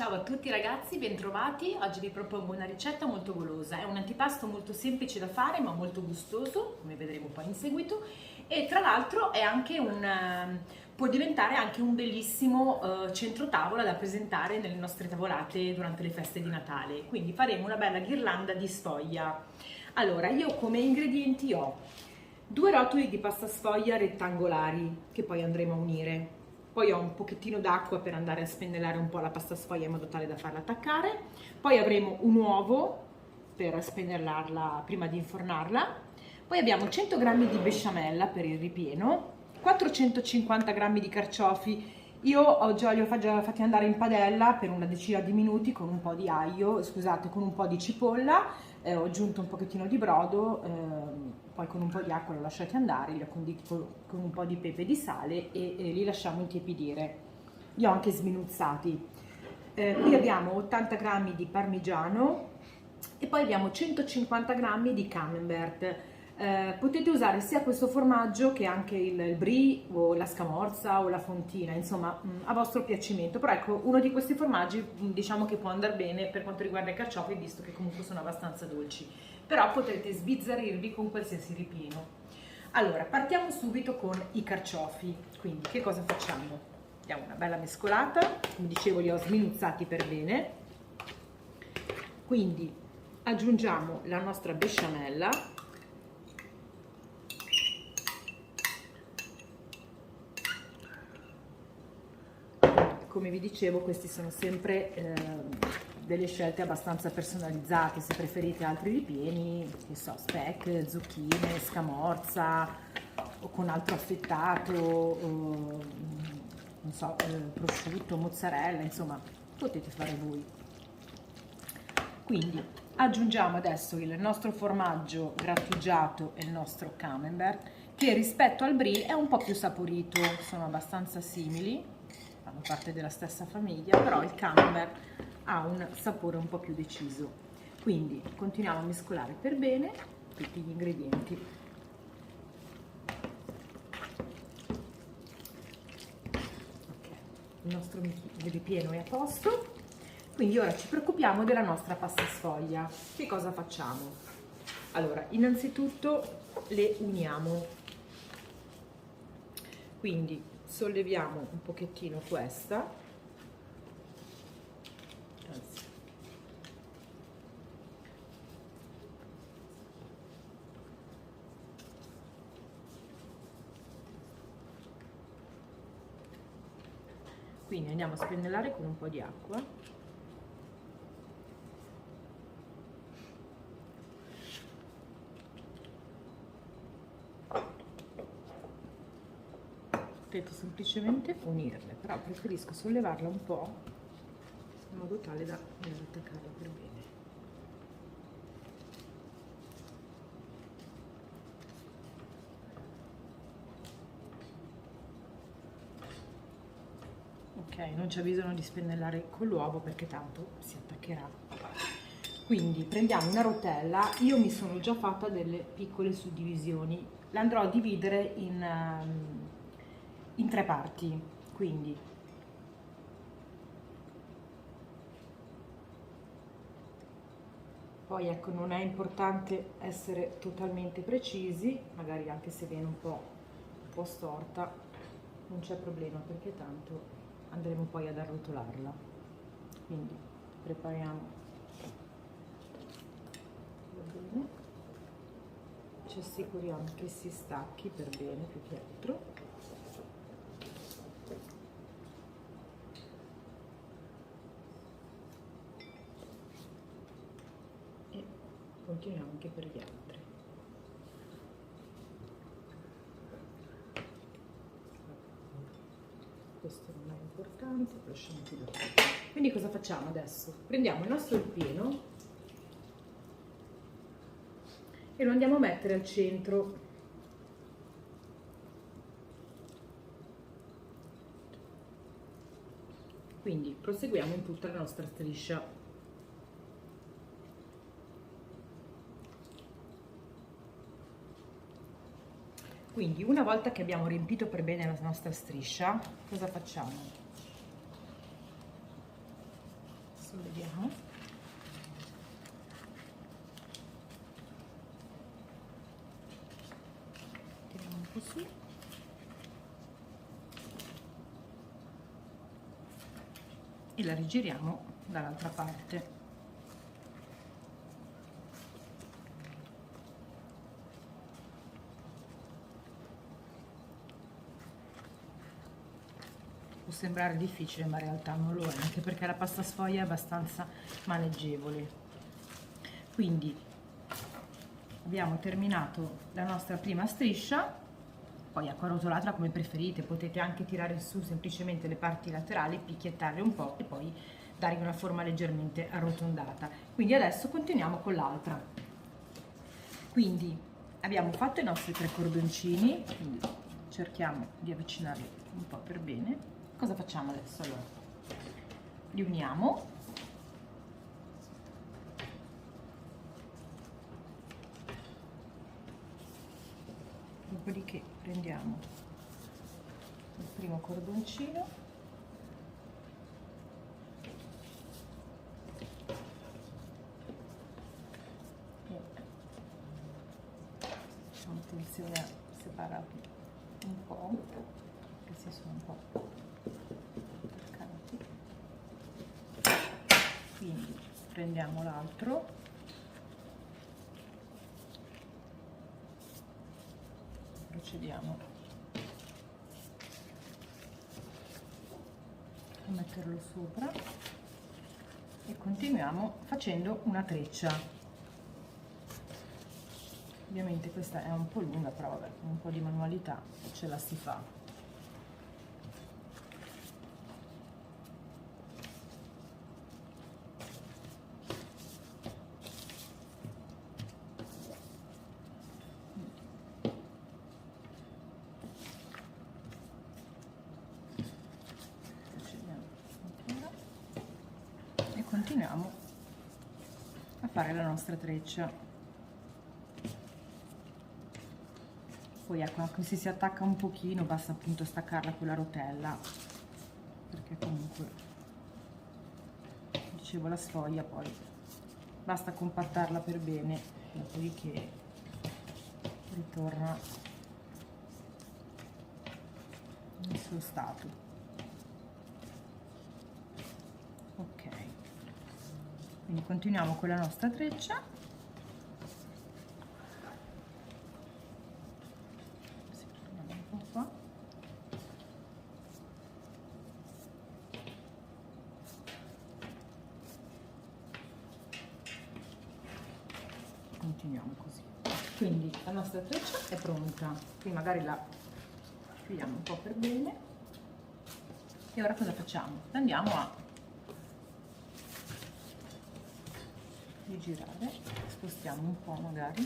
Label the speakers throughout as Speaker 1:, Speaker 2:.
Speaker 1: Ciao a tutti ragazzi, bentrovati. Oggi vi propongo una ricetta molto golosa. È un antipasto molto semplice da fare ma molto gustoso, come vedremo poi in seguito, e tra l'altro è anche può diventare anche un bellissimo centro tavola da presentare nelle nostre tavolate durante le feste di Natale. Quindi faremo una bella ghirlanda di sfoglia. Allora, io come ingredienti ho 2 rotoli di pasta sfoglia rettangolari che poi andremo a unire. Poi ho un pochettino d'acqua per andare a spennellare un po' la pasta sfoglia in modo tale da farla attaccare. Poi avremo un uovo per spennellarla prima di infornarla. Poi abbiamo 100 g di besciamella per il ripieno, 450 g di carciofi. Io già li ho già fatti andare in padella per una decina di minuti con un po' di aglio, scusate, con un po' di cipolla. Ho aggiunto un pochettino di brodo, poi con un po' di acqua lo lasciate andare, li ho conditi con un po' di pepe e di sale e li lasciamo intiepidire. Li ho anche sminuzzati. Qui abbiamo 80 g di parmigiano e poi abbiamo 150 g di camembert. Potete usare sia questo formaggio che anche il brie o la scamorza o la fontina, insomma a vostro piacimento, però ecco, uno di questi formaggi diciamo che può andare bene per quanto riguarda i carciofi, visto che comunque sono abbastanza dolci, però potrete sbizzarrirvi con qualsiasi ripieno. Allora, partiamo subito con i carciofi. Quindi che cosa facciamo? Diamo una bella mescolata, come dicevo li ho sminuzzati per bene, quindi aggiungiamo la nostra besciamella. Come vi dicevo, questi sono sempre delle scelte abbastanza personalizzate. Se preferite altri ripieni, che so, speck, zucchine, scamorza o con altro affettato, non so, prosciutto, mozzarella, insomma, potete fare voi. Quindi aggiungiamo adesso il nostro formaggio grattugiato e il nostro camembert, che rispetto al brie è un po' più saporito, sono abbastanza simili, fanno parte della stessa famiglia, però il camembert ha un sapore un po' più deciso. Quindi continuiamo a mescolare per bene tutti gli ingredienti. Okay. Il nostro ripieno è a posto, quindi ora ci preoccupiamo della nostra pasta sfoglia. Che cosa facciamo? Allora, innanzitutto le uniamo, quindi solleviamo un pochettino questa, anzi, quindi andiamo a spennellare con un po' di acqua. Potete semplicemente unirle, però preferisco sollevarla un po' in modo tale da attaccarla per bene. Ok, non c'è bisogno di spennellare con l'uovo perché tanto si attaccherà. Quindi prendiamo una rotella, io mi sono già fatta delle piccole suddivisioni, la andrò a dividere in 3 parti, quindi poi ecco, non è importante essere totalmente precisi, magari anche se viene un po' storta non c'è problema perché tanto andremo poi ad arrotolarla. Quindi prepariamo, va bene, ci assicuriamo che si stacchi per bene più che altro. Continuiamo anche per gli altri. Questo non è importante, lasciamo qui da parte. Quindi cosa facciamo adesso? Prendiamo il nostro ripieno e lo andiamo a mettere al centro. Quindi proseguiamo in tutta la nostra striscia. Quindi una volta che abbiamo riempito per bene la nostra striscia, cosa facciamo? adesso vediamo. Tiriamo così. E la rigiriamo dall'altra parte. Può sembrare difficile, ma in realtà non lo è, anche perché la pasta sfoglia è abbastanza maneggevole. Quindi abbiamo terminato la nostra prima striscia, poi acquarotolatela come preferite, potete anche tirare su semplicemente le parti laterali, picchiettarle un po' e poi dargli una forma leggermente arrotondata. Quindi adesso continuiamo con l'altra. Quindi abbiamo fatto i nostri 3 cordoncini, quindi cerchiamo di avvicinarli un po' per bene. Cosa facciamo adesso? Allora, li uniamo, dopodiché prendiamo il primo cordoncino e facciamo attenzione a separarli un po', che si sono un po' attaccati. Quindi prendiamo l'altro, procediamo a metterlo sopra e continuiamo facendo una treccia. Ovviamente questa è un po' lunga, però vabbè, con un po' di manualità ce la si fa. Continuiamo a fare la nostra treccia. Poi ecco, anche se si attacca un pochino basta appunto staccarla con la rotella, perché comunque, dicevo, la sfoglia poi basta compattarla per bene, dopodiché ritorna nel suo stato. Ok, quindi continuiamo con la nostra treccia. Un po' qua. Continuiamo così. Quindi la nostra treccia è pronta. Qui magari la chiudiamo un po' per bene. E ora cosa facciamo? Andiamo a girare, spostiamo un po' magari,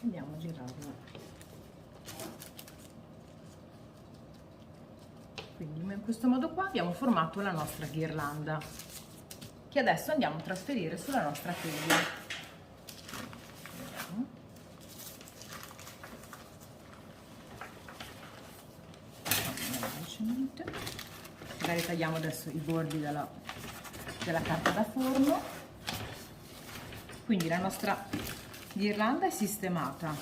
Speaker 1: andiamo a girarla. Quindi in questo modo qua abbiamo formato la nostra ghirlanda, che adesso andiamo a trasferire sulla nostra teglia. Magari tagliamo adesso i bordi della carta da forno. Quindi la nostra ghirlanda è sistemata,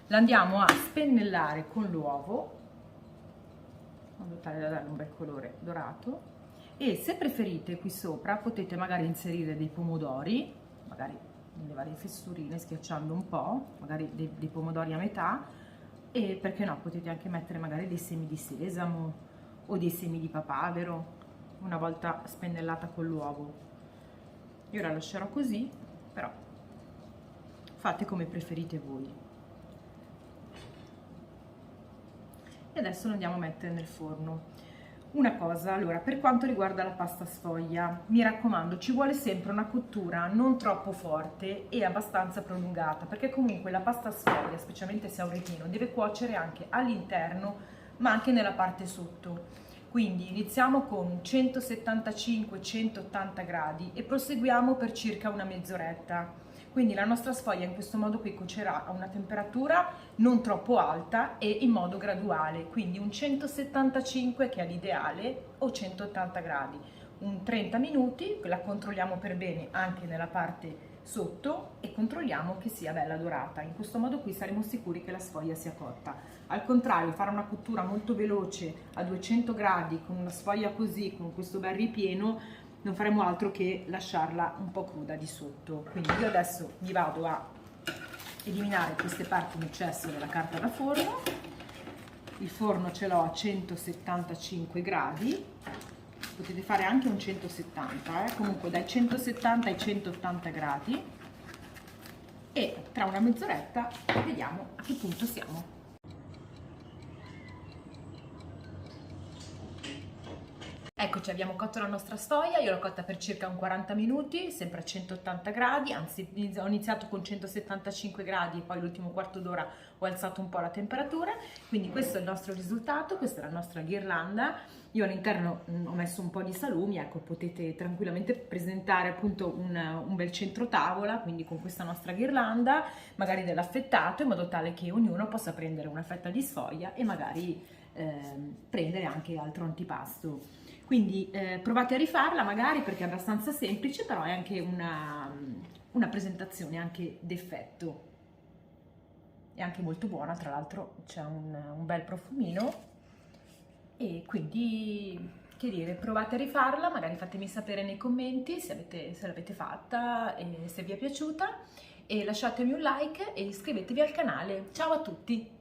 Speaker 1: la andiamo a spennellare con l'uovo in modo tale da dare un bel colore dorato, e se preferite qui sopra potete magari inserire dei pomodori, magari nelle varie fessurine, schiacciando un po', magari dei pomodori a metà, e perché no, potete anche mettere magari dei semi di sesamo o dei semi di papavero una volta spennellata con l'uovo. Io la lascerò così, però fate come preferite voi. E adesso lo andiamo a mettere nel forno. Una cosa, allora, per quanto riguarda la pasta sfoglia, mi raccomando, ci vuole sempre una cottura non troppo forte e abbastanza prolungata, perché comunque la pasta sfoglia, specialmente se ha un ripieno, deve cuocere anche all'interno ma anche nella parte sotto. Quindi iniziamo con 175-180 gradi e proseguiamo per circa una mezz'oretta. Quindi la nostra sfoglia in questo modo qui cuocerà a una temperatura non troppo alta e in modo graduale, quindi un 175 che è l'ideale o 180 gradi. Un 30 minuti, la controlliamo per bene anche nella parte sotto e controlliamo che sia bella dorata. In questo modo qui saremo sicuri che la sfoglia sia cotta. Al contrario, fare una cottura molto veloce a 200 gradi con una sfoglia così, con questo bel ripieno, non faremo altro che lasciarla un po' cruda di sotto. Quindi io adesso mi vado a eliminare queste parti in eccesso della carta da forno. Il forno ce l'ho a 175 gradi, potete fare anche un 170, comunque dai 170 ai 180 gradi, e tra una mezz'oretta vediamo a che punto siamo. Eccoci, abbiamo cotto la nostra sfoglia, io l'ho cotta per circa un 40 minuti, sempre a 180 gradi, anzi ho iniziato con 175 gradi e poi l'ultimo quarto d'ora ho alzato un po' la temperatura, quindi questo è il nostro risultato, questa è la nostra ghirlanda. Io all'interno ho messo un po' di salumi, ecco, potete tranquillamente presentare appunto un bel centro tavola, quindi con questa nostra ghirlanda, magari dell'affettato, in modo tale che ognuno possa prendere una fetta di sfoglia e magari prendere anche altro antipasto. Quindi provate a rifarla magari, perché è abbastanza semplice, però è anche una presentazione anche d'effetto. È anche molto buona, tra l'altro c'è un bel profumino, e quindi, che dire, provate a rifarla, magari fatemi sapere nei commenti se l'avete fatta e se vi è piaciuta, e lasciatemi un like e iscrivetevi al canale. Ciao a tutti!